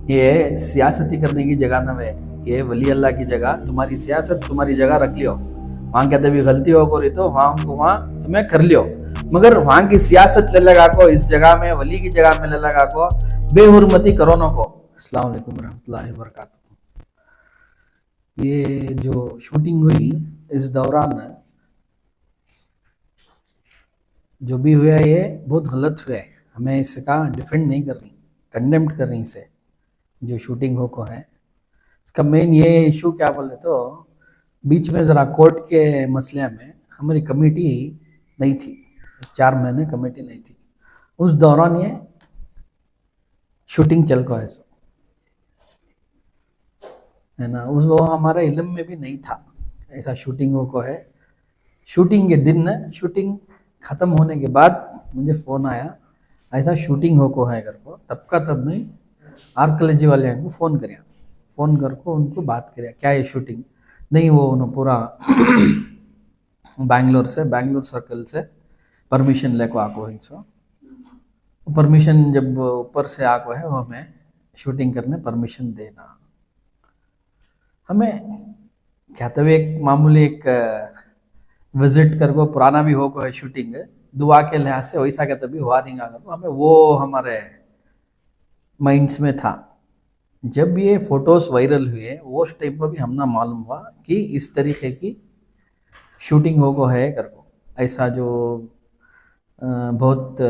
ये सियासती करने की जगह ना वे, ये वली अल्लाह की जगह, तुम्हारी सियासत तुम्हारी जगह रख लियो। वहाँ कहते भी गलती हो को रही तो वहाँ तुम्हें कर लियो, मगर वहाँ की सियासत ले लगा को इस जगह में, वली की जगह में ले लगा को बेहुरमती करो न को। अस्सलाम वालेकुम रहमतुल्लाहि व बरकातहू। ये जो शूटिंग हुई इस दौरान जो भी हुआ ये बहुत गलत हुआ है। हमें इसका डिफेंड नहीं कर रही, कंडेम्ड कर रही इसे, जो शूटिंग हो को है। इसका मेन ये इशू क्या बोले तो बीच में ज़रा कोर्ट के मसले में हमारी कमेटी नहीं थी, 4 महीने कमेटी नहीं थी। उस दौरान ये शूटिंग चल को है ना, उस वो हमारे इल्म में भी नहीं था ऐसा शूटिंग हो को है। शूटिंग के दिन, शूटिंग ख़त्म होने के बाद मुझे फ़ोन आया ऐसा शूटिंग हो को है कर को। तब का तब मैं आर्कोलॉजी वाले को फ़ोन कर को उनको बात करिया क्या ये शूटिंग नहीं, वो उन्होंने पूरा बैंगलोर सर्कल से परमिशन लेको आको ही सो परमिशन जब ऊपर से आको है वो हमें शूटिंग करने परमिशन देना। हमें क्या तो एक मामूली एक विजिट कर को पुराना भी हो को है शूटिंग दुआ के लिहाज से वैसा कहते भी हुआ नहीं अगर हमें वो हमारे माइंड्स में था। जब ये फोटोज वायरल हुए वो उस टाइम पर भी हमने मालूम हुआ कि इस तरीके की शूटिंग हो को है कर को, ऐसा जो बहुत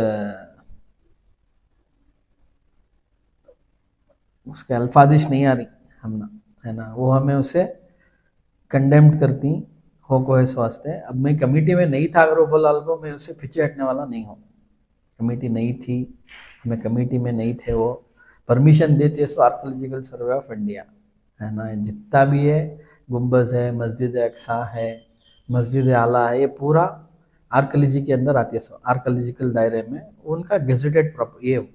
उसके अल्फाजिश नहीं आ रही हमना, है ना, वो हमें उसे कंडेम्ड करती हो को है इस वास्ते। अब मैं कमेटी में नहीं था अगर वो बोला को मैं उससे पीछे हटने वाला नहीं हूँ। कमेटी नहीं थी, हमें कमेटी में नहीं थे, वो परमिशन देती है सो आर्कोलॉजिकल सर्वे ऑफ इंडिया, है ना। जितना भी है गुम्बज है, मस्जिद अक्सा है, मस्जिद आला है, ये पूरा आर्कोलॉजी के अंदर आती है। सो आर्कोलॉजिकल दायरे में उनका गेजेटेड ये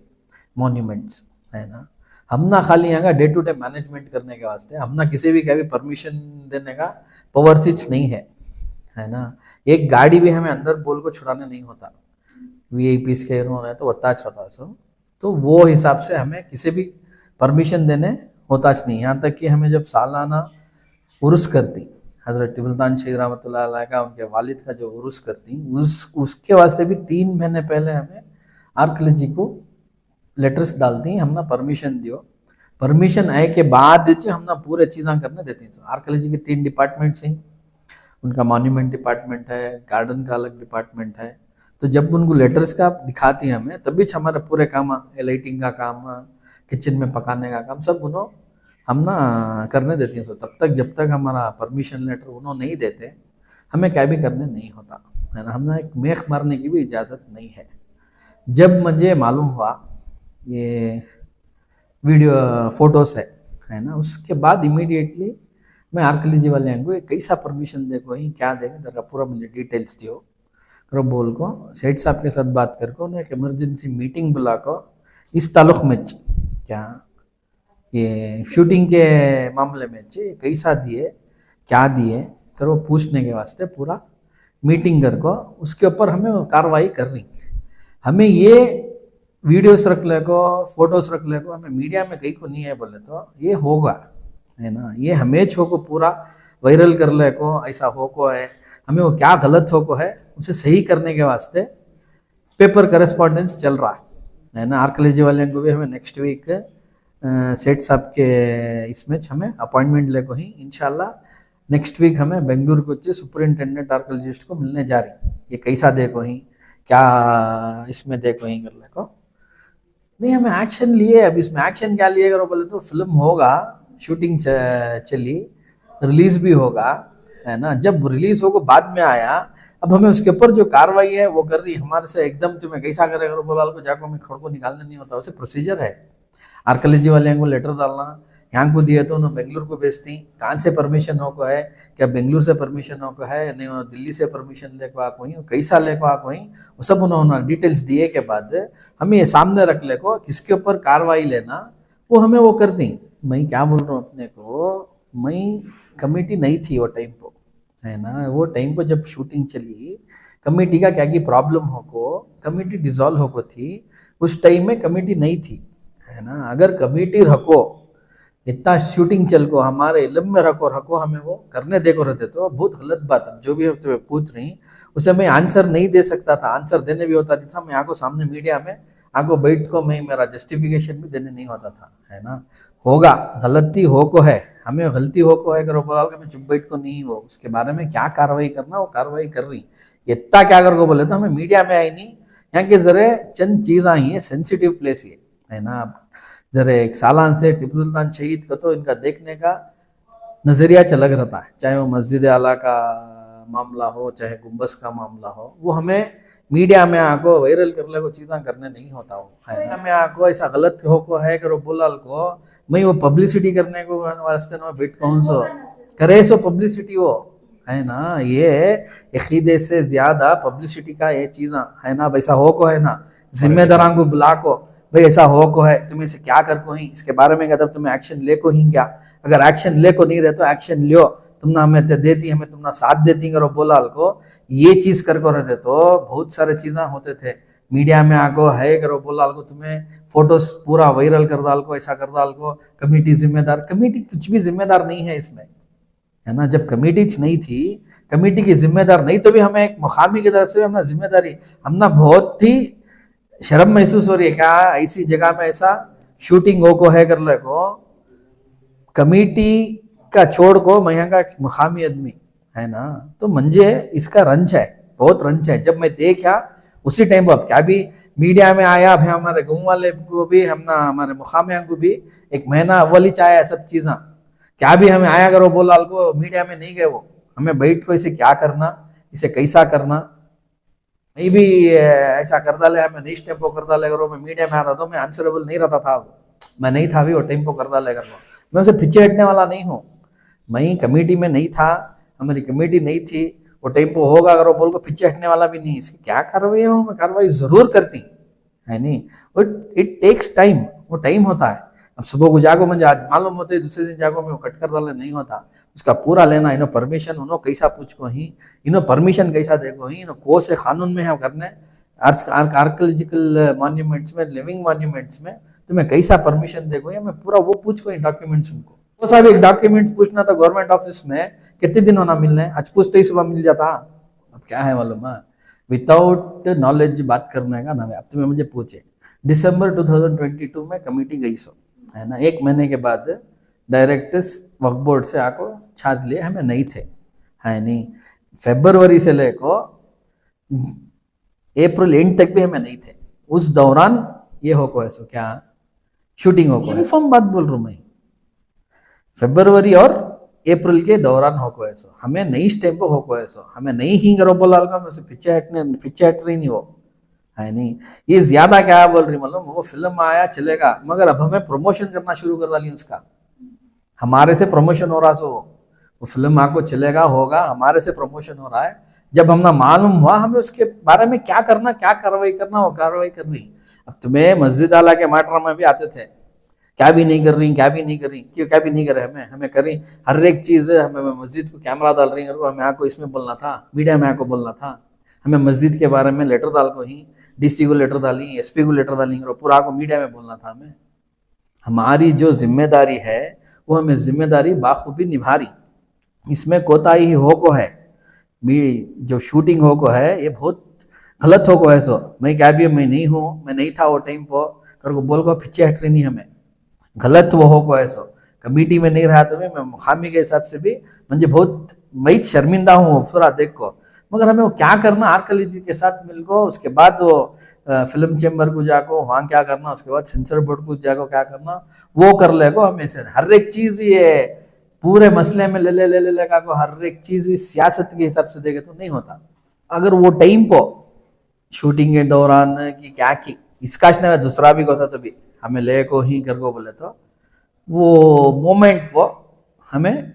मॉन्यूमेंट्स, है ना। हम ना खाली यहाँ का डे टू डे मैनेजमेंट करने के वास्ते, हम ना किसी भी का भी परमिशन देने का पावर स्विच नहीं है ना। एक गाड़ी भी हमें अंदर बोल को छुड़ाने नहीं होता, वीआईपीस के उन्होंने तो बताच होता सो, तो वो हिसाब से हमें किसी भी परमिशन देने होता नहीं। यहाँ तक कि हमें जब सालाना उर्स करती हज़रत सुल्तान शेख रहमतुल्लाह अलैह का, उनके वालिद का जो उर्स करती उसके वास्ते भी 3 महीने पहले हमें आर्कोलॉजी को लेटर्स डालती हमना परमिशन दियो। परमिशन आए के बाद हमना पूरे चीज़ें करने देती हैं। आर्कोलॉजी के 3 डिपार्टमेंट्स हैं, उनका मॉन्यूमेंट डिपार्टमेंट है, गार्डन का अलग डिपार्टमेंट है। तो जब उनको लेटर्स का दिखाती हैं हमें तभी हमारे पूरे काम, लाइटिंग का काम, किचन में पकाने का काम सब उन्होंने हम ना करने देती हैं। सो तब तक जब तक हमारा परमिशन लेटर उन्होंने नहीं देते हमें क्या भी करने नहीं होता, है ना। हमने एक मेख मारने की भी इजाज़त नहीं है। जब मुझे मालूम हुआ ये वीडियो फोटोस है ना, उसके बाद इमीडिएटली मैं आर्कोलॉजी वाले को कैसा परमिशन देखो ही क्या देंगे तेरा पूरा मुझे डिटेल्स दियो करो बोल को सेठ साहब के साथ बात करके उन्हें एक इमरजेंसी मीटिंग बुला को इस ताल्लुक में क्या ये शूटिंग के मामले में कैसा दिए क्या दिए करो पूछने के वास्ते पूरा मीटिंग कर को उसके ऊपर हमें कार्रवाई करनी। हमें ये वीडियोस रख ले को, फोटोस रख ले को, हमें मीडिया में कहीं को नहीं है बोले तो ये होगा, है ना। ये हमें छो को पूरा वायरल कर ले को ऐसा हो को है, हमें वो क्या गलत हो को है उसे सही करने के वास्ते पेपर करेस्पॉन्डेंस चल रहा है ना। आर्कोलॉजी वाले को भी हमें नेक्स्ट वीक सेठ साहब के इसमें हमें अपॉइंटमेंट ले को ही इंशाल्लाह नेक्स्ट वीक हमें बेंगलुरु को सुपरिटेंडेंट आर्कोलॉजिस्ट को मिलने जा रही। ये कैसा देखो ही क्या इसमें देखो ही कर ले को नहीं, हमें एक्शन लिए। अब इसमें एक्शन क्या लिए करो बोले तो फिल्म होगा, शूटिंग चली, रिलीज भी होगा, है ना। जब रिलीज होगा बाद में आया, अब हमें उसके ऊपर जो कार्रवाई है वो कर रही हमारे से एकदम तुम्हें कैसा करे करो बोला को जाको हमें खड़ को निकालने नहीं होता, उसे प्रोसीजर है। आर्कोलॉजी वाले को लेटर डालना, यहाँ को दिए तो उन्होंने बेंगलुरु को भेजती, कहाँ से परमिशन हो को है, क्या बेंगलुरु से परमिशन हो को है नहीं, उन्होंने दिल्ली से परमिशन ले को आ को ही, कैसा ले को आ को ही, वो सब उन्होंने डिटेल्स दिए के बाद हमें ये सामने रख ले को किसके ऊपर कार्रवाई लेना वो हमें वो कर दी। मैं क्या बोल रहा हूँ अपने को, मैं कमेटी नहीं थी वो टाइम को, है ना। वो टाइम को जब शूटिंग चली कमेटी का क्या की प्रॉब्लम हो को कमेटी डिसॉल्व हो को थी, उस टाइम में कमेटी नहीं थी, है ना। अगर कमिटी रखो, इतना शूटिंग चल को हमारे इलम में रखो रखो, हमें वो करने देखो रहते तो बहुत गलत बात है। जो भी हम तुम्हें पूछ रही उसे मैं आंसर नहीं दे सकता था, आंसर देने भी होता नहीं था। मैं आंखों सामने मीडिया में आंखों बैठ को मैं मेरा जस्टिफिकेशन भी देने नहीं होता था, है ना। होगा गलती हो को है, हमें गलती हो को है करो बोला मैं चुप बैठ को नहीं हो, उसके बारे में क्या कार्रवाई करना वो कार्रवाई कर रही। इतना क्या कर को बोले तो हमें मीडिया में आई नहीं, यहाँ के जरे चंद चीज आई है, सेंसिटिव प्लेस ये, है ना। जरे एक सालान से टिपू सुल्तान शहीद को तो इनका देखने का नजरिया अलग रहता है, चाहे वो मस्जिद आला का मामला हो चाहे गुम्बस का मामला हो, वो हमें मीडिया में आको वायरल करने को चीज़ा करने नहीं होता हो, है ना। में आको ऐसा गलत हो को है करो बोलाल को मैं वो पब्लिसिटी करने को वास्ते ना बिट कौन सो करे सो पब्लिसिटी हो, है ना। ये अकीदे से ज्यादा पब्लिसिटी का ये चीज़ा है ना। वैसा हो को है ना, जिम्मेदारों को बुला को भाई ऐसा हो को है, तुम इसे क्या कर को ही, इसके बारे में कहता तुम्हें एक्शन ले को ही क्या। अगर एक्शन ले को नहीं रहे तो एक्शन लियो, तुम ना हमें देती हमें तुम ना साथ देती करो बोलाल को, ये चीज कर को रहते तो बहुत सारे चीज़ा होते थे। मीडिया में आको है करो बोलाल को, तुम्हें फोटोस पूरा वायरल कर डाल को, ऐसा कर डाल को, कमेटी जिम्मेदार, कमेटी कुछ भी जिम्मेदार नहीं है इसमें, है ना। जब कमेटी नहीं थी, कमेटी की जिम्मेदार नहीं तो भी हमें एक मुकामी की तरफ से हमने जिम्मेदारी, हमने बहुत ही शर्म महसूस हो रही है क्या ऐसी जगह में ऐसा शूटिंग हो को है कर ले को, कमेटी का छोड़ को मैं का मुकामी आदमी, है ना। तो मंजे इसका रंच है, बहुत रंच है। जब मैं देखा उसी टाइम पर क्या भी मीडिया में आया, भाई हमारे गाँव वाले को भी हम ना हमारे मुकामिया को भी एक महीना अव्वल ही चाहे सब चीज़ा क्या भी हमें आया करो बोला को, मीडिया में नहीं गए वो, हमें बैठ को इसे क्या करना, इसे कैसा करना, मैं भी ऐसा कर डाले, हमें नेक्स्ट टेम्पो कर डाले करो। मैं मीडिया में आता तो मैं आंसरेबल नहीं रहता था, मैं नहीं था भी वो टेम्पो कर डाले करो, मैं उसे पीछे हटने वाला नहीं हूँ। मैं कमेटी में नहीं था, हमारी कमेटी नहीं थी, वो टेम्पो होगा करो बोल को पीछे हटने वाला भी नहीं। इसकी क्या कार्रवाई हो, मैं कार्रवाई जरूर करती, है नहीं। इट टेक्स टाइम, वो टाइम होता है। अब सुबह को जागो मुझे आज मालूम होता है, दूसरे दिन जागो मैं वो कट कर डाले नहीं होता, उसका पूरा लेना, इनो परमिशन उनो कैसा पूछ को ही, इनो परमिशन कैसा देखो ही, इनो को से कानून में है करने आर्कियोलॉजिकल मॉन्यूमेंट्स में, लिविंग मॉन्यूमेंट्स में तुम्हें कैसा परमिशन देखो, या मैं पूरा वो पूछ को डॉक्यूमेंट्स उनको वो साहब एक डॉक्यूमेंट्स पूछना था गवर्नमेंट ऑफिस में, कितने दिन होना मिलने, आज पूछते ही सुबह मिल जाता। अब क्या है मालूम है, विदाउट नॉलेज बात करने का ना। अब तुम्हें मुझे पूछे दिसंबर 2022 में कमेटी गई सो, है ना, एक महीने के बाद डायरेक्टर्स वक्फ बोर्ड से आको छाट लिए, हमें नहीं थे, है नहीं। फरवरी से लेको अप्रैल एंड तक भी हमें नहीं थे। उस दौरान ये हो को ऐसा क्या शूटिंग हो को, इन्फॉर्म बात बोल रहा हूँ मैं, फरवरी और अप्रैल के दौरान हो को ऐसा हमें नहीं स्टेप हो को ऐसा हमें नहीं ही करो बोला मैं पीछे हट रही नहीं हो, है नहीं। ये ज्यादा क्या बोल रही मतलब, वो फिल्म आया चलेगा, मगर अब हमें प्रमोशन करना शुरू कर डाली उसका, हमारे से प्रमोशन हो रहा सो वो फिल्म आपको चलेगा होगा, हमारे से प्रमोशन हो रहा है। जब हमने मालूम हुआ हमें उसके बारे में क्या करना, क्या कार्रवाई करना, वो कार्रवाई कर रही। अब तुम्हें मस्जिद आला के मैटर में भी आते थे, क्या भी नहीं कर रही, क्या भी नहीं कर रही, क्यों क्या भी नहीं करे, हमें कर रही हर एक चीज़। हमें मस्जिद को कैमरा डाल रही है, हमें आपको इसमें बोलना था, मीडिया में आपको बोलना था, हमें मस्जिद के बारे में लेटर डाल को ही डीसी को लेटर डाली, एसपी को लेटर डाली, पूरा आपको मीडिया में बोलना था। हमें हमारी जो जिम्मेदारी है वो हमें जिम्मेदारी बाखूबी निभा रही, इसमें कोताही हो को है। जो शूटिंग हो को है ये बहुत गलत हो को है। सो मैं क्या भी मैं नहीं हूँ, मैं नहीं था वो टाइम पर को बोल को पीछे हट रही नहीं, हमें गलत वो हो को है। सो कमेटी में नहीं रहा तो मैं मुकामी के हिसाब से भी मुझे बहुत मैं शर्मिंदा हूँ पूरा देख को, मगर हमें वो क्या करना आर्कियोलॉजी के साथ मिल को, उसके बाद वो फिल्म चैम्बर को जाको वहाँ क्या करना, उसके बाद सेंसर बोर्ड को जाको क्या करना वो कर ले को। हमें से हर एक चीज ये पूरे मसले में ले का को हर एक चीज सियासत के हिसाब से देखे तो नहीं होता। अगर वो टाइम को शूटिंग के दौरान की क्या की इसका दूसरा भी होता तो भी हमें ले को ही कर को बोले तो वो मोमेंट को हमें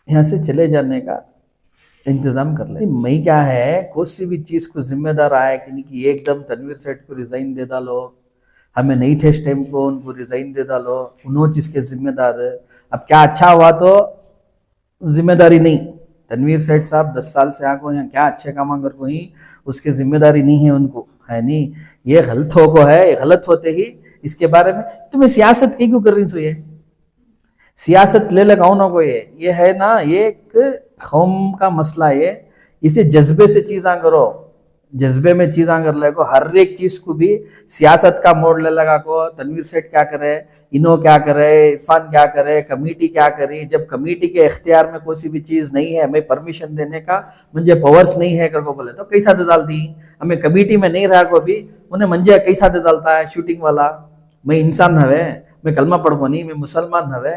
यहाँ से चले जाने का इंतजाम कर ले। मैं क्या है कोई भी चीज को जिम्मेदार आया कि नहीं कि एकदम तनवीर सेठ को रिजाइन दे डालो, हमें नहीं थे इस टाइम को, उनको रिजाइन दे डालो, उन्होंने चीज के जिम्मेदार। अब क्या अच्छा हुआ तो जिम्मेदारी नहीं, तनवीर सेठ साहब 10 साल से आको यहाँ क्या अच्छे काम कर को ही उसकी जिम्मेदारी नहीं है उनको, है नहीं। ये गलत हो को है, ये गलत होते ही इसके बारे में तुम्हें सियासत क्यों कर रही सो? ये सियासत ले लगाओ ना को, ये है ना, ये एक कौम का मसला है। इसे जज्बे से चीज़ा करो, जज्बे में चीज़ा कर ले को, हर एक चीज को भी सियासत का मोड़ ले लगा को। तनवीर सेठ क्या करे, इनो क्या करे, इरफान क्या करे, कमेटी क्या करे। जब कमेटी के इख्तियार में कोई भी चीज नहीं है, हमें परमिशन देने का मुझे पावर्स नहीं है कर को बोले तो कैसा दे डाल दी। हमें कमेटी में नहीं रहा को भी उन्हें मंजे कैसा दे डालता है शूटिंग वाला। मैं इंसान हवे, मैं कलमा पढ़ो नहीं, मैं मुसलमान हवे।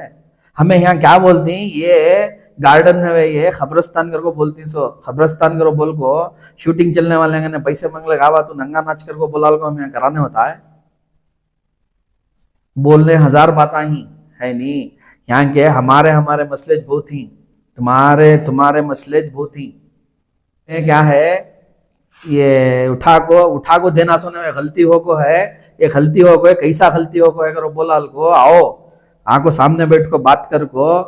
हमें यहाँ क्या बोलती, ये गार्डन है, ये खबरस्तान कर को बोलती। सो खबरस्तान करो बोल को शूटिंग चलने वाले ने पैसे मांगले गावा तो नंगा नाच कर को बोला को हम यहाँ कराने होता है। बोलने हजार बात ही है नहीं यहाँ के, हमारे हमारे मसलेज बहुत ही, तुम्हारे तुम्हारे मसलेज बहुत ही। क्या है ये उठा को देना सोने में गलती हो को है, ये गलती हो को है, कैसा गलती हो को है करो बोला को आओ आको सामने बैठ को बात कर को,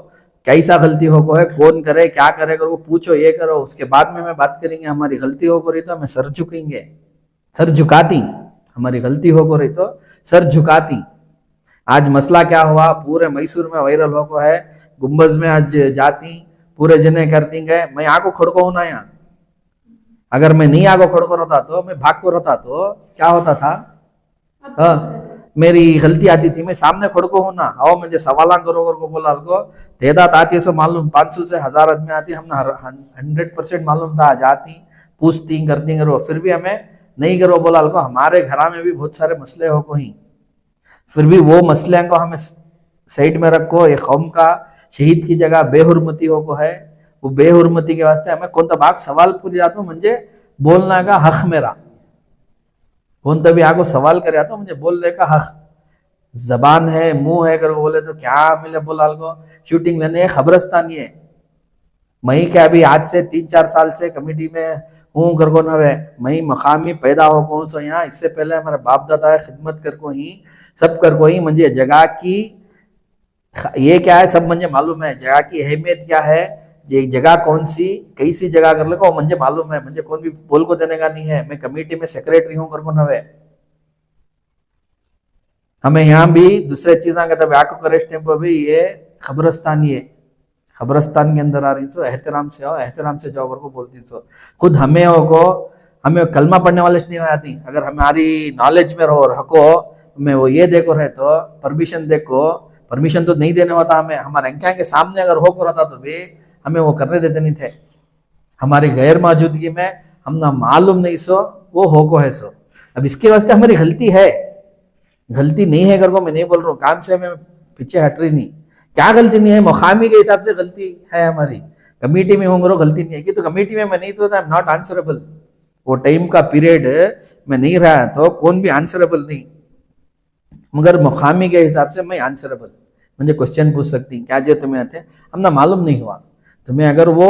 कैसा गलती हो को है, कौन करे क्या करे करो पूछो, ये करो, उसके बाद में हमें बात करेंगे। हमारी गलती हो को रही तो हमें सर झुकेंगे, सर झुकाती। हमारी गलती हो को रही तो सर झुकाती। आज मसला क्या हुआ, पूरे मैसूर में वायरल हो को है, गुम्बज में आज जाती पूरे जने करती गए, मैं आको खड़को हूं ना यहाँ। अगर मैं नहीं आको खड़को रहता तो, मैं भाग को रहता तो क्या होता था। हाँ मेरी गलती आती थी, मैं सामने खड़को हूं ना, आओ मुझे सवाल करो को बोला को तेदात आती है। सो मालूम 500 से 1000 आदमी आती, हमने 100% मालूम था, जाती पूछती करती करो, फिर भी हमें नहीं करो बोला को। हमारे घर में भी बहुत सारे मसले हो को ही, फिर भी वो मसले को हमें साइड में रखो। ये कौम का शहीद की जगह बेहुरमती हो को है, वो बेहुरमती के वास्ते हमें कौन तो भाग सवाल पूरी जातो मुझे बोलना का हक मेरा, कौन तभी आको सवाल करे तो मुझे बोलने का हक। जबान है, मुंह है कर बोले तो क्या मिले बोला को। शूटिंग लेने खबरस्तान ये मई क्या अभी आज से 3-4 साल से कमेटी में हूँ कर को नवे, मई मकामी पैदा हो कौन सो यहाँ। इससे पहले हमारे बाप दादा खिदमत कर को ही सब कर को ही मुझे जगह की ये क्या है सब मुझे मालूम है। जगह की अहमियत क्या है, ये जगह कौन सी कैसी जगह कर ले को मुझे मालूम है। मुझे कौन भी बोल को देने का नहीं है, मैं कमेटी में सेक्रेटरी हूं कर को नवे। हमें यहाँ भी दूसरे चीजा का तब आको करे टेम्पो भी ये खबरस्तान, ये खबरस्तान के अंदर आ रही सो एहतराम से आओ, एहतराम से जाओ कर को बोलती सो। खुद हमें हो को हमें कलमा पढ़ने वाले से नहीं हो आती, अगर हमारी नॉलेज में रहो रखो हमें वो ये देखो रहे तो परमिशन देखो, परमिशन तो नहीं देने होता हमें। हमारे अंख्या के सामने अगर हो को रहता तो भी हमें वो करने देते नहीं थे। हमारी गैर मौजूदगी में हम ना मालूम नहीं सो वो हो को है सो। अब इसके वास्ते हमारी गलती है, गलती नहीं है कर को मैं नहीं बोल रहा हूँ, काम से मैं पीछे हट रही नहीं। क्या गलती नहीं है, मुकामी के हिसाब से गलती है हमारी। कमेटी में होंगे गलती नहीं है कि तो कमेटी में मैं नहीं तो आई एम नॉट आंसरेबल। वो टाइम का पीरियड में नहीं रहा तो कौन भी आंसरेबल नहीं, मगर मुकामी के हिसाब से मैं आंसरेबल। मुझे क्वेश्चन पूछ सकती क्या जो तुम्हें आते हम ना मालूम नहीं हुआ तुम्हें। अगर वो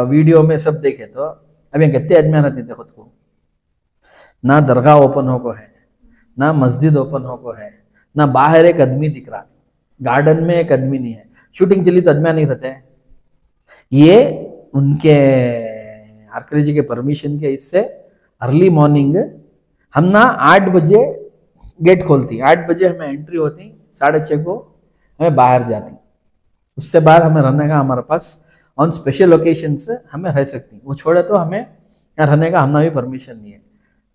वीडियो में सब देखे तो अब यहाँ कितने आदमी रहते थे खुद को, ना दरगाह ओपन हो को है, ना मस्जिद ओपन हो को है, ना बाहर एक आदमी दिख रहा, गार्डन में एक आदमी नहीं है। शूटिंग चली तो आदमी नहीं रहते हैं। ये उनके आर्कियोलॉजी के परमिशन के इससे अर्ली मॉर्निंग हम ना 8 बजे गेट खोलती, 8 बजे हमें एंट्री होती, 6:30 को हमें बाहर जाती। उससे बाहर हमें रहने का हमारे पास ऑन स्पेशल ओकेशन से हमें रह सकती, वो छोड़े तो हमें यहाँ रहने का हमना भी परमिशन नहीं है।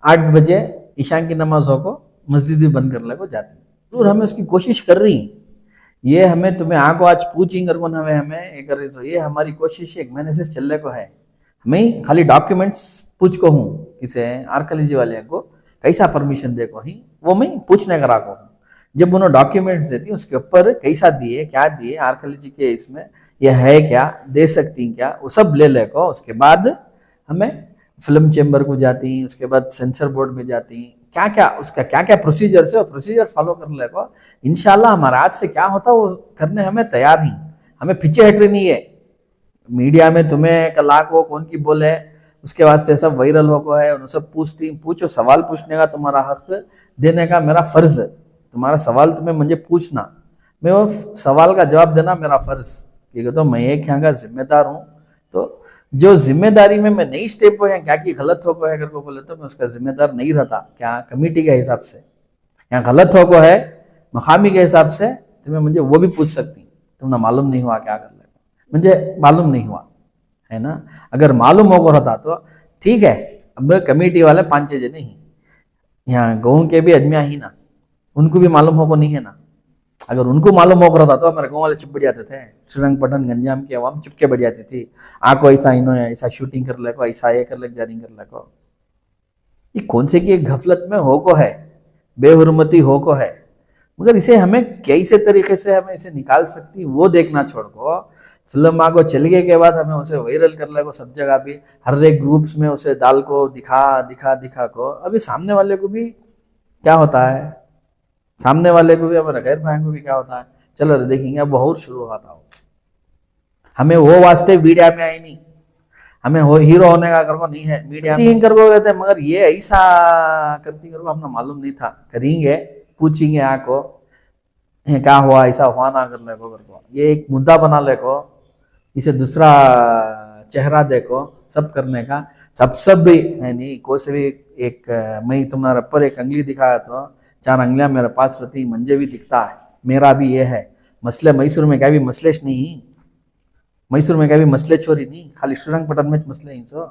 8 बजे ईशान की नमाज हो को मस्जिद भी बंद कर ले को जाती। जरूर हमें उसकी कोशिश कर रही, ये हमें तुम्हें आको आज पूछेंगे कर हमें ये कर रही तो ये हमारी कोशिश 1 महीने से चलने को है। हमें खाली डॉक्यूमेंट्स पूछ को हूँ इसे आर्कियोलॉजी वाले को कैसा परमिशन दे को ही, वो मैं पूछने करा को हूँ। जब उन्होंने डॉक्यूमेंट्स देती उसके ऊपर कैसा दिए क्या दिए आर्कियोलॉजी के इसमें यह है क्या दे सकती क्या, वो सब ले ले को उसके बाद हमें फिल्म चेम्बर को जाती, उसके बाद सेंसर बोर्ड में जाती, क्या क्या उसका क्या क्या प्रोसीजर से प्रोसीजर फॉलो कर ले को इंशाल्लाह हमारा आज से क्या होता वो करने हमें तैयार ही। हमें पीछे हट रही नहीं है। मीडिया में तुम्हें कला को कौन की बोले उसके वास्ते सब वायरल हो को है, उन सब पूछती पूछो, सवाल पूछने का तुम्हारा हक, देने का मेरा फर्ज। तुम्हारा सवाल तुम्हें मुझे पूछना, मैं वो सवाल का जवाब देना मेरा फर्ज। क्योंकि तो मैं एक यहाँ का जिम्मेदार हूँ, तो जो जिम्मेदारी में मैं नहीं स्टेप हो या क्या की गलत हो है को बोले तो मैं उसका जिम्मेदार नहीं रहता क्या कमेटी के हिसाब से। यहाँ गलत हो को है मकामी के हिसाब से तुम्हें मुझे वो भी पूछ सकती, तुम्हें मालूम नहीं हुआ क्या कर ले, मुझे मालूम नहीं हुआ, है ना। अगर मालूम होगा रहता तो ठीक है। अब कमेटी वाले 5-6 जने ही यहाँ गाँव के भी आदमी ही ना, उनको भी मालूम होगा नहीं है ना। अगर उनको मालूम होगा रहता तो हमारे गाँव वाले चुप बैठ जाते थे। श्रीरंगपट्टन गंजाम की आवाम चुपके बैठ जाती थी, आको ऐसा इनो ऐसा शूटिंग कर ले को, ऐसा ये कर ले जारिंग कर ले को। ये कौन से की गफलत में हो को है, बेहुरमती हो को है, मगर इसे हमें कैसे तरीके से हमें इसे निकाल सकती वो देखना छोड़ को फिल्म आगो चल गए के बाद हमें उसे वायरल कर ले को सब जगह भी, हर एक ग्रुप्स में उसे डाल को दिखा दिखा दिखा को। अभी सामने वाले को भी क्या होता है, सामने वाले को भी हमारे गैर भाई को भी क्या होता है, चलो देखेंगे अब बहुत शुरू होता हो। हमें वो वास्ते मीडिया में आई नहीं, हमें वो हीरो होने का करको नहीं है मीडिया में कर को कहते, मगर ये ऐसा करती करको हमने मालूम नहीं था। करेंगे पूछेंगे आको क्या हुआ, ऐसा हुआ ना कर ले को करको, ये एक मुद्दा बना ले को, इसे दूसरा चेहरा देखो सब करने का, सब भी है नहीं। कोई से भी एक मैं तुम्हारे ऊपर एक अंगली दिखाया तो 4 अंगलियां मेरे पास रहती, मंजे भी दिखता है, मेरा भी ये है मसले। मैसूर में क्या भी मसलेश नहीं, मैसूर में क्या भी मसले छोरी नहीं, खाली श्रीरंगपट्टन में मसले ही सो,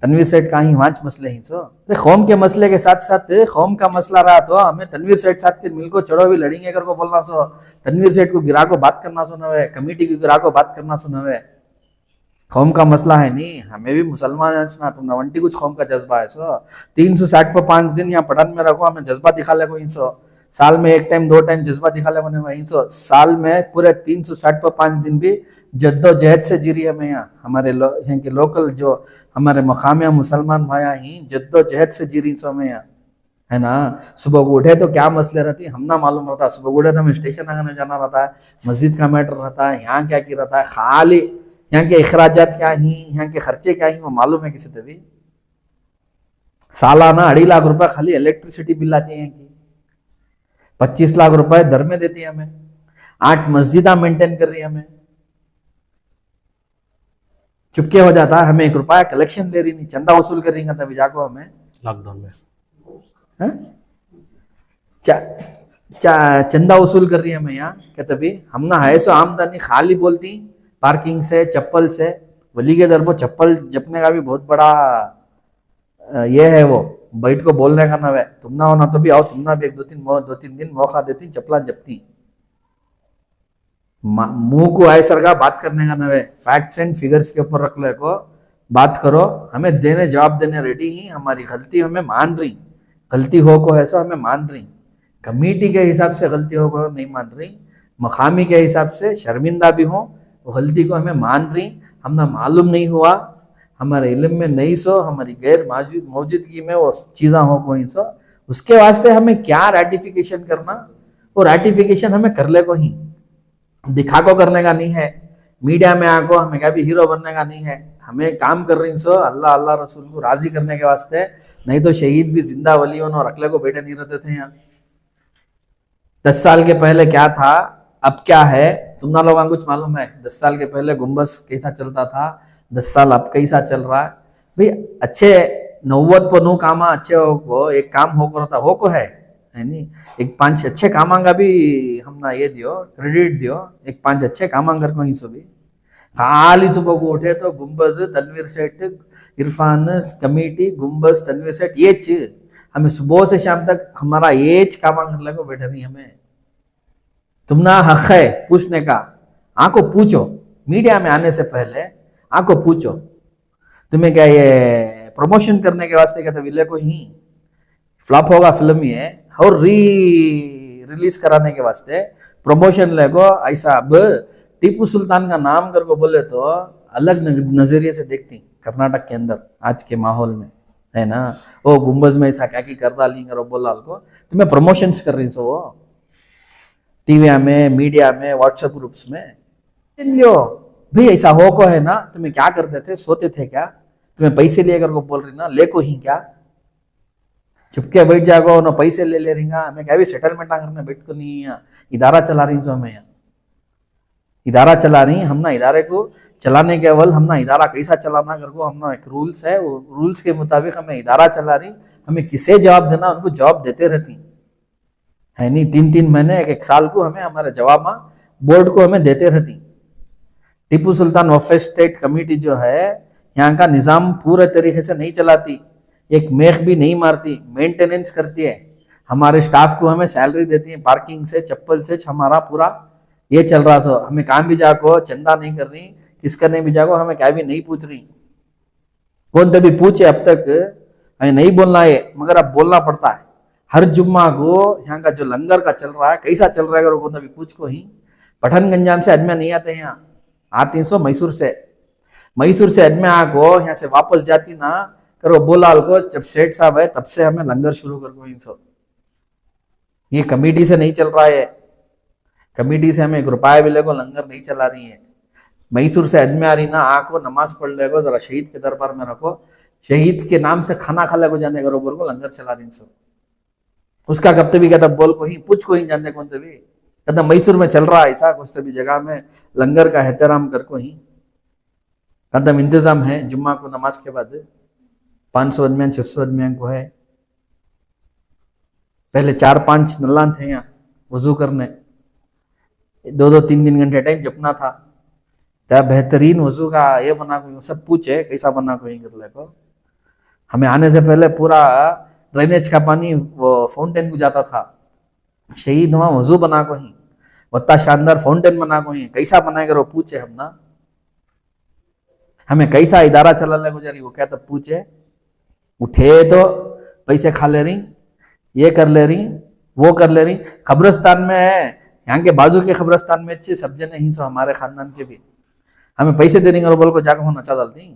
तनवीर सेठ का ही वांच मसले ही सो। अरे कौम के मसले के साथ साथ कौम का मसला रहा तो हमें तनवीर सेठ साथ के मिलको चढ़ो भी लड़ेंगे कर को बोलना सो, तनवीर सेठ को गिरा को बात करना सुना हुए, कमेटी को गिरा को बात करना सुना हुए। कौम का मसला है नहीं, हमें भी मुसलमान ना, तुम नवंटी कुछ कौम का जज्बा है सो। 360 पर 5 दिन यहाँ पठान में रखो, हमें जज्बा दिखा ले को सो, साल में 1 टाइम 2 टाइम जज्बा दिखा ले वहीं सो, साल में पूरे 360 पर 5 दिन भी जद्दोजहद से जी रही है। हमें यहाँ हमारे यहाँ के लोकल जो हमारे मकामिया मुसलमान भाया ही जद्दोजहद से जी रही सो हमें यहाँ, है ना। सुबह को उठे तो क्या मसले रहती हम ना मालूम रहता, सुबह को उठे तो हमें स्टेशन आगे जाना रहता है, मस्जिद का मैटर रहता है, यहाँ क्या की रहता है, खाली यहाँ के अखराजात क्या ही, यहाँ के खर्चे क्या ही वो मालूम है किसी तभी। सालाना 2.5 लाख रुपए खाली इलेक्ट्रिसिटी बिल आती है यहाँ की, 25 लाख रुपए दर में देती है हमें, 8 मस्जिदा मेंटेन कर रही है हमें। चुपके हो जाता है, हमें 1 रुपया कलेक्शन ले रही नहीं, चंदा वसूल कर रही है तभी जाको हमें लॉकडाउन में चंदा वसूल कर रही है हमें यहाँ क्या तभी। हम ना है सो आमदनी खाली बोलती पार्किंग से, चप्पल से, वली के दर पर चप्पल जपने का भी बहुत बड़ा ये है, वो बैठ को बोलने का ना है, तुम ना हो ना तो भी आओ, तुम ना भी 2-3 दिन मौका देती चप्पला जपती। मुंह को आए सर का बात करने का ना है, फैक्ट्स एंड फिगर्स के ऊपर रख ले को बात करो, हमें देने जवाब देने रेडी ही। हमारी गलती हमें मान रही, गलती हो को है सो हमें मान रही, कमेटी के हिसाब से गलती हो को नहीं मान रही, मकामी के हिसाब से शर्मिंदा भी हो, गलती को हमें मान रही। हमने मालूम नहीं हुआ, हमारे इल्म में नहीं सो, हमारी गैर मौजूदगी में वो चीज़ा हो कोई सो, उसके वास्ते हमें क्या रेटिफिकेशन करना, वो रेटिफिकेशन हमें कर ले को ही, दिखा को करने का नहीं है, मीडिया में आको हमें क्या भी हीरो बनने का नहीं है। हमें काम कर रही सो अल्लाह अल्लाह रसूल को राजी करने के वास्ते, नहीं तो शहीद भी जिंदा वलियों और रखले को बैठे नहीं रहते थे यहाँ। 10 साल के पहले क्या था अब क्या है, तुम लोगों को कुछ मालूम है? 10 साल के पहले गुम्बस कैसा चलता था, 10 साल अब कैसा चल रहा है भाई। अच्छे 90 पर 9 काम अच्छे हो को, एक काम हो को रहता हो को है नहीं, एक 5 अच्छे कामां का भी हम ना ये दियो क्रेडिट दियो, एक 5 अच्छे कामां कर को ही सो भी खाली सुबह को उठे तो गुम्बज तनवीर सेठ इरफान कमेटी गुम्बज तनवीर सेठ ये चीज हमें सुबह से शाम तक हमारा ये कामां कर ले को बैठे नहीं। हमें तुमना हक है पूछने का, आको पूछो, मीडिया में आने से पहले आको पूछो, तुम्हें क्या ये प्रमोशन करने के वास्ते क्या तो विले को ही फ्लॉप होगा फिल्म ये और रिलीज कराने के वास्ते प्रमोशन लेगो ऐसा। अब टीपू सुल्तान का नाम करके बोले तो अलग नजरिए से देखती कर्नाटक के अंदर आज के माहौल में, है ना। वो गुम्बज में ऐसा क्या की कर डालेंगे बोलाल को, तुम्हें प्रमोशंस कर रही सो वो टीवी में, मीडिया में, व्हाट्सएप ग्रुप्स में लियो भाई ऐसा हो को है ना। तुम्हें क्या करते थे, सोते थे क्या? तुम्हें पैसे लेकर को बोल रही ना, ले को ही क्या चुपके बैठ जाओ ना, पैसे ले रही हमें क्या भी सेटलमेंट ना करने बैठ को नहीं, यहाँ इदारा चला रही सो हमें, यहाँ इदारा चला रही, हम ना इदारे को चलाने के अवल हम ना इदारा कैसा चलाना कर को, हम ना एक रूल्स है, वो रूल्स के मुताबिक हमें इदारा चला रही, हमें किसे जवाब देना उनको जवाब देते रहती, है नहीं, 3-3 महीने 1-1 साल को हमें हमारे जवाब में बोर्ड को हमें देते रहती। Tipu Sultan welfare state committee जो है यहाँ का निज़ाम पूरे तरीके से नहीं चलाती, एक मेख भी नहीं मारती, मेंटेनेंस करती है, हमारे स्टाफ को हमें सैलरी देती है, पार्किंग से चप्पल से हमारा पूरा ये चल रहा। सो हमें काम भी जाको चंदा नहीं कर रही, किसका नहीं भी जाको हमें क्या भी नहीं पूछ रही। कौन तभी पूछे अब तक हमें नहीं बोलना है, मगर अब बोलना पड़ता है। हर जुम्मा को यहाँ का जो लंगर का चल रहा है कैसा चल रहा है, अगर कौन तभी पूछ को ही। पठानगंजाम से आदमी नहीं आते हैं यहाँ, आती सो मैसूर से आदमी आको यहाँ से वापस जाती ना करो बोलाल को, जब सेठ साहब है तब से हमें लंगर शुरू कर को इनसो। ये कमेटी से नहीं चल रहा है, कमेटी से हमें 1 रुपया भी लेको लंगर नहीं चला रही है। मैसूर से आदमी आ रही ना, आको नमाज पढ़ लेगो, जरा शहीद के दरबार में रखो, शहीद के नाम से खाना खा लेको जाने करो बोल को लंगर चला रही सो। उसका कब तभी कहता बोल को ही पूछ को ही जानते कौन तभी कहता मैसूर में चल रहा है ऐसा कुछ तभी जगह में लंगर का एहतराम कर को ही कदम इंतजाम है। जुम्मा को नमाज के बाद 500 आदमी 600 आदमी को है। पहले 4-5 नल्लान थे यहाँ वजू करने, 2-2 3-3 घंटे टाइम जपना था। त्या बेहतरीन वजू का ये बना को सब पूछे कैसा बना को ही कर ले को। हमें आने से पहले पूरा ड्रेनेज का पानी वो फाउंटेन को जाता था, शहीद वहां वजू बना को ही वत्ता शानदार फाउंटेन बना को ही कैसा बनाएगा वो पूछे हम ना। हमें कैसा इदारा चला ले गुजारी वो क्या तब पूछे। उठे तो पैसे खा ले रही, ये कर ले रही, वो कर ले रही। कब्रिस्तान में है, यहाँ के बाजू के कब्रिस्तान में अच्छे सब जने ही सो हमारे खानदान के भी, हमें पैसे देने और बोल को जाकर हो नचा डालती।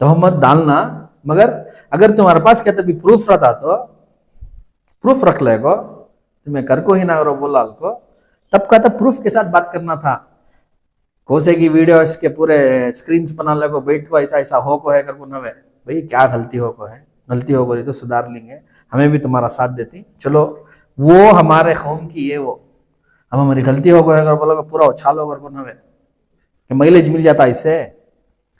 तोहमत डालना, मगर अगर तुम्हारे पास क्या तभी प्रूफ रहता तो प्रूफ रख लेगो, तुम्हें कर को ही ना करो बोला को, तब का तब प्रूफ के साथ बात करना था। कोसे की वीडियो इसके पूरे स्क्रीन बना लेगो, बैठ को ऐसा ऐसा हो को है कर को नवे भाई क्या गलती हो को है, गलती हो रही तो सुधार लेंगे, हमें भी तुम्हारा साथ देती। चलो वो हमारे कौम की ये वो अब हमारी गलती हो गई अगर बोलोगे पूरा उछालो कर को नवे कि माइलेज मिल जाता इससे।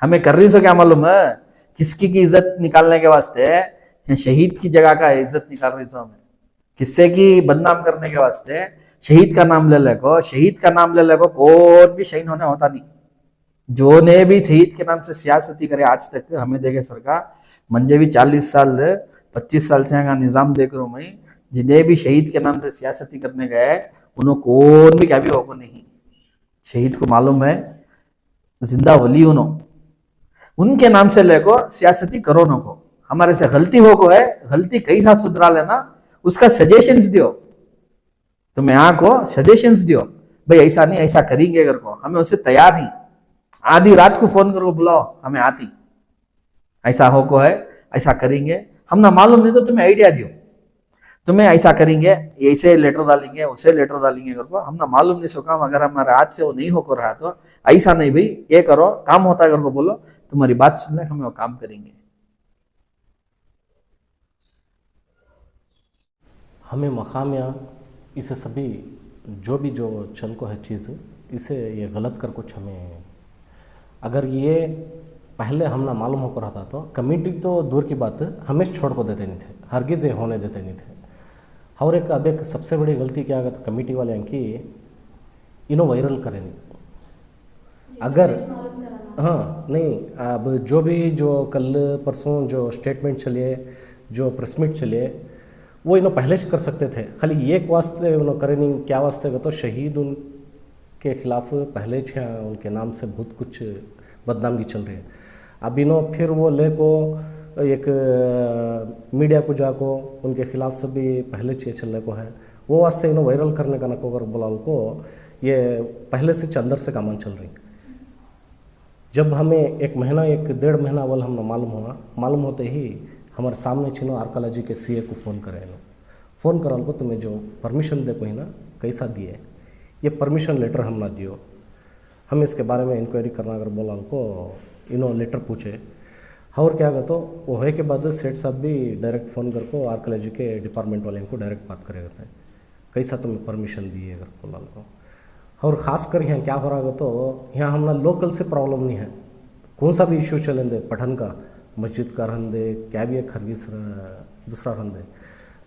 हमें कर रही सो क्या मालूम है, किसकी की इज्जत निकालने के वास्ते शहीद की जगह का इज्जत निकाल रही सो हमें, किससे की बदनाम करने के वास्ते शहीद का नाम ले लेको। शहीद का नाम ले लेको कौन भी शहीद होने होता नहीं। जो ने भी शहीद के नाम से सियासती करे आज तक हमें देखे सरकार, मंजे भी 40 साल 25 साल से का निजाम देख रहा हूँ मैं, जिन्हें भी शहीद के नाम से सियासती करने गए उन्होंने कौन भी क्या भी होगा नहीं। शहीद को मालूम है जिंदा वली उनके नाम से लेको सियासती करो न को। हमारे से गलती हो को है, गलती कई साथ सुधरा लेना, उसका सजेशंस दियो, तुम्हें यहाँ को सजेशंस दियो भाई ऐसा नहीं ऐसा करेंगे अगर को, हमें उससे तैयार ही। आधी रात को फोन करो बुलाओ हमें आती, ऐसा हो को है ऐसा करेंगे, हम ना मालूम नहीं तो तुम्हें आइडिया दियो, तुम्हें ऐसा करेंगे ऐसे लेटर डालेंगे उसे लेटर डालेंगे अगर को, हम ना मालूम नहीं सो काम। अगर हमारे हाथ से वो नहीं हो को रहा तो ऐसा नहीं भाई ये करो काम होता है अगर को बोलो, तुम्हारी बात सुनने हम वो काम करेंगे। हमें मकाम या इसे सभी जो भी जो चल को है चीज़ इसे ये गलत कर कुछ हमें, अगर ये पहले हम ना मालूम होकर रहता तो कमेटी तो दूर की बात हमें छोड़ को देते नहीं थे, हरगिज़ ये होने देते नहीं थे। और एक अब एक सबसे बड़ी गलती क्या अगर कमेटी वाले हैं कि इन्हों वायरल करें नहीं। अगर हाँ नहीं, अब जो भी जो कल परसों जो स्टेटमेंट चलिए जो प्रेस मीट चलिए वो इन्हों पहले से कर सकते थे, खाली एक वास्ते इन्हों करे नहीं। क्या वास्ते तो शहीद उनके खिलाफ पहले उनके नाम से बहुत कुछ बदनामी चल रही है। अब इन्हों फिर वो ले को एक मीडिया को जाको उनके खिलाफ से भी पहले चीज़ चलने को है, वो वास्ते इन्हों वायरल करने का ना को अगर बोला उनको ये पहले से अंदर से कामन चल रही। जब हमें 1 महीना 1-1.5 महीना अवल हम मालूम होते ही हमारे सामने छिनो आर्कोलॉजी के सीए को फ़ोन करे नो, फ़ोन करल को तुम्हें जो परमिशन दे कोई ना कैसा दिए, ये परमिशन लेटर हम ना दियो, हम इसके बारे में इंक्वायरी करना अगर बोला उनको इन्हों लेटर पूछे। और क्या कहते वो है के बाद सेठ साहब भी डायरेक्ट फ़ोन करके आर्कोलॉजी के डिपार्टमेंट वाले इनको डायरेक्ट बात करे रहते हैं कैसा तुम्हें परमिशन दिए अगर बोला उनको। और ख़ासकर यहाँ क्या हो रहा है तो यहाँ हमला लोकल से प्रॉब्लम नहीं है, कौन सा भी इशू चलें दे, पठन का मस्जिद का रहन दे क्या भी एक हरगिज दूसरा रहन दे,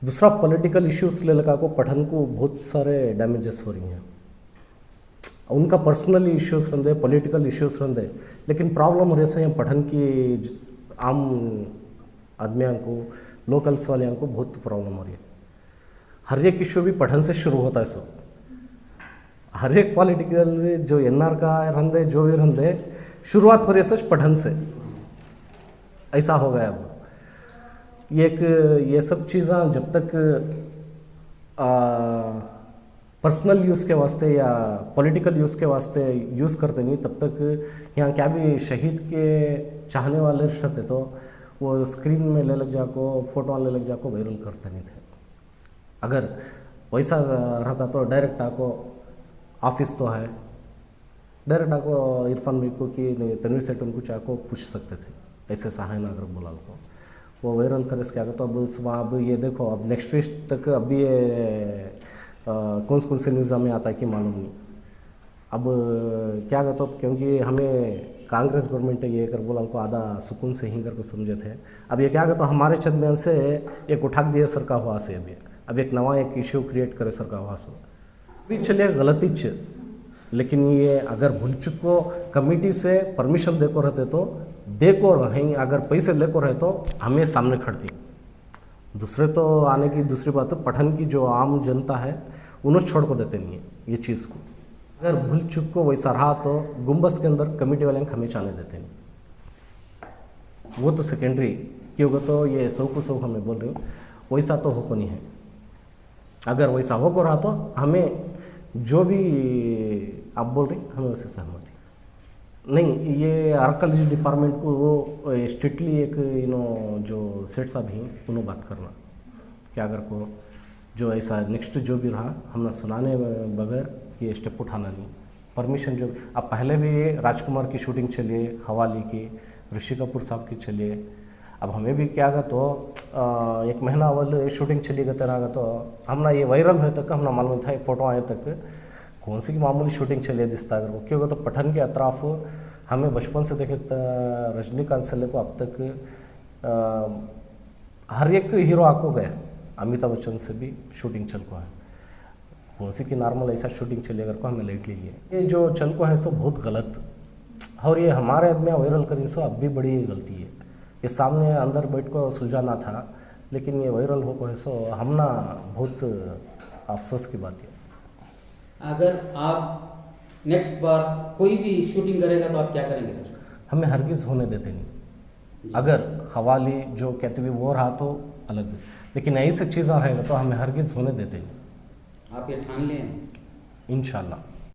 दूसरा पॉलिटिकल इश्यूज ले लगा को पठान को बहुत सारे डैमेजेस हो रही हैं उनका पर्सनली इश्यूज रहते पॉलिटिकल इश्यूज रहते लेकिन प्रॉब्लम हो रही है पठान की आम आदमियों को लोकल्स वाले को बहुत प्रॉब्लम हो रही है हर एक इश्यू भी पठान से शुरू होता है सो हर एक पॉलिटिकल जो एनआर का रहते जो भी रहते शुरुआत हो रही है सच पठान से ऐसा हो गया अब ये सब चीज़ें जब तक पर्सनल यूज़ के वास्ते या पॉलिटिकल यूज़ के वास्ते यूज़ करते नहीं तब तक यहाँ क्या भी शहीद के चाहने वाले रहते तो वो स्क्रीन में ले लग जाको फोटो ले लग जाको वायरल करते नहीं थे अगर वैसा रहता तो डायरेक्ट आको ऑफिस तो है डायरेक्ट आको इरफान भाई को कि तनवीर सेठ उनको चाको पूछ सकते थे ऐसे सहाय नागर बोलाल को वो वायरल करे क्या तो अब सुबह अब ये देखो अब नेक्स्ट वीक तक अभी ये कौन से न्यूज़ हमें आता है कि मालूम नहीं अब क्या कहते क्योंकि हमें कांग्रेस गवर्नमेंट ये कर बोला उनको आधा सुकून से ही करके समझे थे अब ये क्या कहते हमारे चंद से एक उठाक दिया सरकार हुआ से अभी अब एक नवा एक इश्यू क्रिएट करे सरकार हुआ से भी चलिए गलती च लेकिन ये अगर भूल चुक को कमेटी से परमिशन देको रहते तो देखो रहेंगे अगर पैसे लेको रहे तो हमें सामने खड़ती दूसरे तो आने की दूसरी बात तो पठान की जो आम जनता है उन्हें छोड़ को देते नहीं है ये चीज़ को अगर भूल चुक को वैसा रहा तो गुम्बस के अंदर कमेटी वाले हमें जाने देते नहीं वो तो सेकेंडरी क्योंकि तो ये सौ को सौ हमें बोल रही हूँ वैसा तो हो को नहीं है अगर वैसा हो को रहा तो हमें जो भी आप बोल रहे हमें उससे सहमति नहीं ये आर्कोलॉजी डिपार्टमेंट को वो स्ट्रिक्टली एक जो सेठ साहब ही उन्होंने बात करना कि अगर को जो ऐसा नेक्स्ट जो भी रहा हमने सुनाने बगैर ये स्टेप उठाना नहीं परमिशन जो अब पहले भी राजकुमार की शूटिंग चलिए खवाली की ऋषि कपूर साहब की चलिए अब हमें भी क्या गा तो एक महीना अव्वल शूटिंग चली गए तरह तो हमना ये वायरल हुए तक हमना मालूम था एक फ़ोटो आए तक कौन सी की मामूली शूटिंग चलिए दिखता अगर वो क्योंकि तो पठान के अतराफ हमें बचपन से देखे रजनीकांत से लेकर अब तक हर एक हीरो आको गया अमिताभ बच्चन से भी शूटिंग चल को है कौन सी की नॉर्मल ऐसा शूटिंग चलिए अगर को हमें लेट लीजिए ये जो चल को है सो बहुत गलत और ये हमारे आदमी वायरल करें सो अब भी बड़ी गलती है ये सामने अंदर बैठ को सुलझाना था लेकिन ये वायरल हो को है सो हमना बहुत अफसोस की बात है अगर आप नेक्स्ट बार कोई भी शूटिंग करेगा तो आप क्या करेंगे सर हमें हरगिज़ होने देते नहीं अगर खवाली जो कहते हुए वो रहा तो अलग लेकिन ऐसी चीज़ें रहेगा तो हमें हरगिज़ होने देते नहीं आप ये ठान लिए हैं इंशाल्लाह